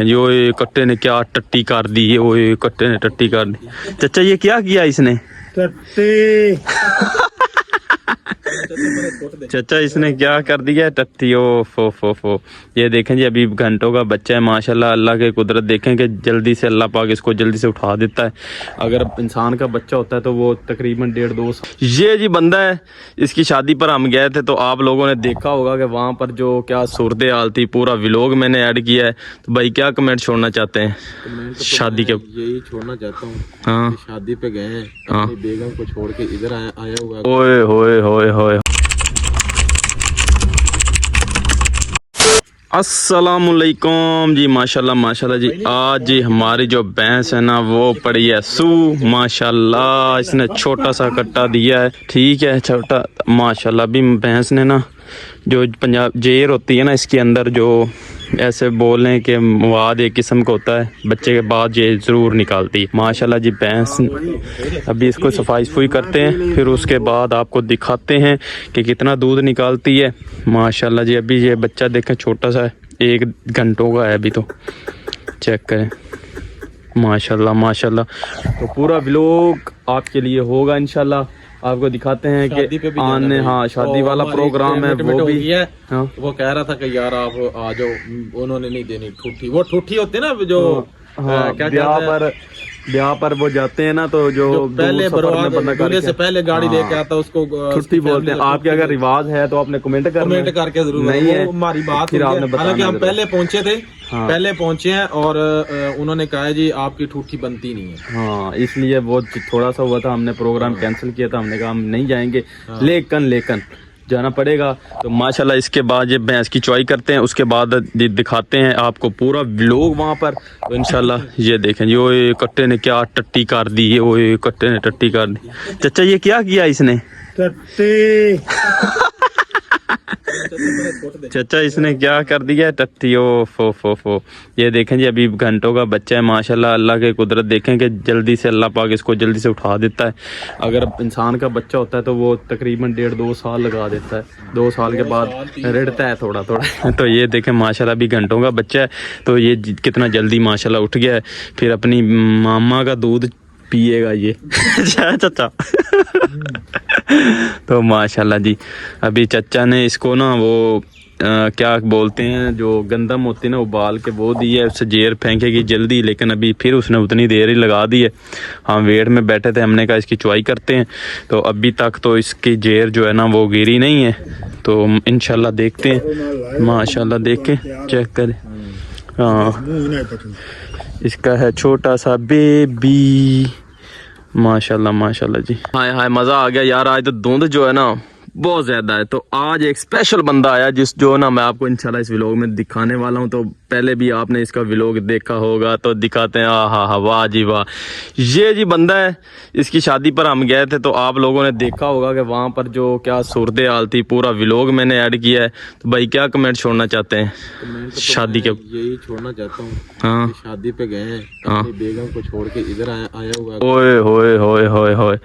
जी ओए कट्टे ने क्या टट्टी कर दी, ओए कट्टे ने टट्टी कर दी। चाचा ये क्या किया इसने? टट्टी चाचा इसने क्या कर दिया टट्टी, ओ फो। ये देखें जी अभी घंटों का बच्चा है माशाल्लाह, अल्लाह के कुदरत देखें कि जल्दी से अल्लाह पाक इसको जल्दी से उठा देता है। अगर इंसान का बच्चा होता है तो वो तकरीबन 1.5-2 साल। ये जी बंदा है, इसकी शादी पर हम गए थे तो आप लोगों ने देखा होगा कि वहाँ पर जो क्या सूरत हाल थी, पूरा व्लॉग मैंने ऐड किया है। तो भाई क्या कमेंट छोड़ना चाहते हैं? तो शादी के यही छोड़ना चाहता हूँ। हाँ शादी पे गए हैं, हाँ अपनी बेगम को छोड़ के इधर आया हुआ। ओए होए होए होए। अस्सलामुअलैकुम जी, माशाल्लाह जी। आज जी हमारी जो भैंस है ना वो पड़ी है सू, माशाल्लाह इसने छोटा सा कट्टा दिया है, ठीक है छोटा माशाल्लाह। अभी भैंस ने ना जो पंजाब जेर होती है ना इसके अंदर, जो ऐसे बोल रहे हैं कि मवाद एक किस्म का होता है, बच्चे के बाद ये ज़रूर निकालती है माशाल्लाह जी भैंस। अभी इसको सफाई सफाई करते हैं, फिर उसके बाद आपको दिखाते हैं कि कितना दूध निकालती है माशाल्लाह जी। अभी ये बच्चा देखें छोटा सा है, 1 घंटों का है अभी, तो चेक करें माशाल्लाह। तो पूरा व्लॉग आपके लिए होगा इंशाल्लाह, आपको दिखाते हैं कि आने हाँ शादी वाला प्रोग्राम है वो भी है। हाँ वो कह रहा था कि यार आप आ जाओ, उन्होंने नहीं देनी ठूठी, वो ठूठी होते हैं ना जो क्या ब्याह पर वो जाते हैं ना, तो जो पहले दूल्हे से पहले गाड़ी लेके आता उसको छुट्टी बोलते हैं। आपके अगर रिवाज है तो आपने कमेंट करके जरूर, नहीं है हमारी बात। हालांकि हम पहले पहुंचे थे, पहले पहुंचे हैं और उन्होंने कहा जी आपकी ठूठी बनती नहीं है। हाँ इसलिए वो थोड़ा सा हुआ था, हमने प्रोग्राम कैंसिल किया था, हमने कहा हम नहीं जाएंगे, लेकिन जाना पड़ेगा। तो माशाल्लाह इसके बाद ये भैंस की चॉई करते हैं, उसके बाद दिखाते हैं आपको पूरा व्लॉग वहाँ पर। तो इंशाल्लाह ये देखें जी, ओए कट्टे ने क्या टट्टी कर दी, ओए कट्टे ने टट्टी कर दी। चाचा ये क्या किया इसने? टट्टी चाचा इसने क्या कर दिया टट्टी, ओ फो। ये देखें जी अभी घंटों का बच्चा है माशाल्लाह, अल्लाह के कुदरत देखें कि जल्दी से अल्लाह पाक इसको जल्दी से उठा देता है। अगर इंसान का बच्चा होता है तो वो तकरीबन 1.5-2 साल लगा देता है, 2 साल के बाद रिड़ता है थोड़ा। तो ये देखें माशाल्लाह अभी घंटों का बच्चा है, तो ये कितना जल्दी माशाल्लाह उठ गया है। फिर अपनी मामा का दूध पिएगा ये चाचा तो माशाल्लाह जी अभी चाचा ने इसको ना वो क्या बोलते हैं जो गंदम होती है ना उबाल के वो दी है, उससे जेर फेंकेगी जल्दी, लेकिन अभी फिर उसने उतनी देर ही लगा दी है। हम वेट में बैठे थे, हमने कहा इसकी चुआई करते हैं, तो अभी तक तो इसकी जेर जो है ना वो गिरी नहीं है। तो इंशाल्लाह देखते हैं माशाल्लाह, देख के चेक करें। हाँ इसका है छोटा सा बेबी माशाल्लाह जी। हाय मज़ा आ गया यार, आज तो धुंध जो है ना बहुत ज़्यादा है। तो आज एक स्पेशल बंदा आया जिस जो ना मैं आपको इंशाल्लाह इस व्लॉग में दिखाने वाला हूँ। तो पहले भी आपने इसका व्लॉग देखा होगा, तो दिखाते हैं। हाँ वाह जी वाह, ये जी बंदा है, इसकी शादी पर हम गए थे तो आप लोगों ने देखा होगा कि वहाँ पर जो क्या सूरत हाल थी, पूरा व्लॉग मैंने ऐड किया है। तो भाई क्या कमेंट छोड़ना चाहते हैं? शादी के यही छोड़ना चाहता हूँ। हाँ शादी पे गए हैं, अपनी बेगम को छोड़ के इधर आया हुआ। ओए होए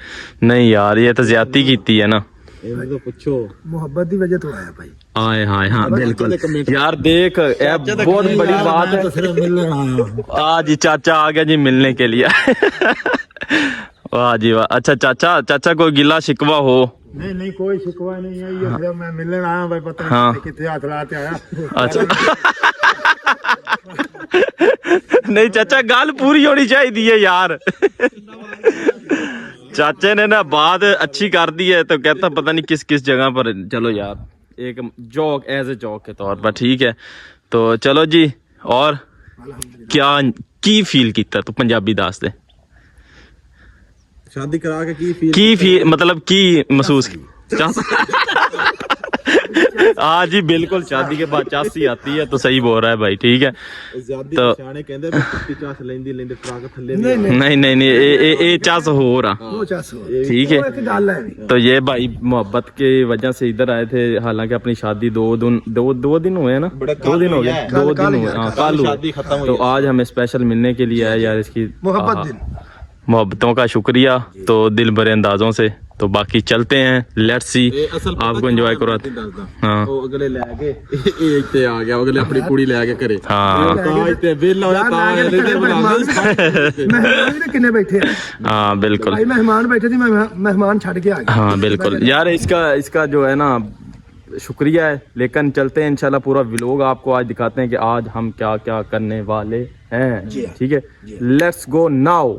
नहीं यार, ये तो ज्यादती कीती है ना। तो पूछो मोहब्बत की वजह तो आया भाई। आए हाय हाँ बिल्कुल यार, देख बहुत बड़ी बात है। तो सिर्फ मिलने आया। आज चाचा आ गया जी मिलने के लिए वाह जी वाह। अच्छा चाचा कोई गिला शिकवा हो? नहीं कोई शिकवा नहीं है, ये सिर्फ मैं मिलने आया भाई, पता हाँ। नहीं कितने हाथ लाते आया। अच्छा नहीं चाचा गाल पूरी होनी चाहिए यार चाचे ने ना बात अच्छी कर दी है, तो कहता पता नहीं किस जगह पर। चलो यार एक जोक एज ए जोक के तौर पर ठीक है। तो चलो जी, और क्या की फील किया तू पंजाबी दास दे? शादी करा के की फील मतलब की महसूस हाँ जी बिल्कुल, शादी के बाद चासी आती है, तो सही बोल रहा है भाई, ठीक है। तो नहीं ये चास हो रहा, ठीक है। तो ये भाई मोहब्बत के वजह से इधर आए थे, हालांकि अपनी शादी 2 दिन हुए हैं ना, 2 दिन हो गए, 2 दिन हुए हाँ कल। तो आज हमें स्पेशल मिलने के लिए आए यार, इसकी मोहब्बतों का शुक्रिया। तो दिल भरे अंदाजों से तो बाकी चलते हैं, लेट्स सी, आपको एंजॉय करवाते। हाँ ਉਹ ਅਗਲੇ ਲੈ ਕੇ ਇਹ ਇੱਥੇ ਆ ਗਿਆ, ਅਗਲੇ ਆਪਣੀ ਕੁੜੀ ਲੈ ਕੇ ਘਰੇ। हाँ ਤਾਂ ਇੱਥੇ ਵਿਹਲਾ ਹੋਇਆ ਤਾਂ ਇਹਦੇ ਤੇ ਮਹਿਮਾਨ ਵੀ ਕਿੰਨੇ ਬੈਠੇ ਆ हाँ बिल्कुल, ਭਾਈ, ਮਹਿਮਾਨ ਬੈਠੇ ਸੀ, ਮੈਂ ਮਹਿਮਾਨ ਛੱਡ ਕੇ ਆ ਗਿਆ। हाँ बिल्कुल यार, इसका जो है ना शुक्रिया है, लेकिन चलते हैं इंशाल्लाह, पूरा व्लॉग आपको आज दिखाते हैं कि आज हम क्या क्या करने वाले हैं। ठीक है, लेट्स गो नाउ।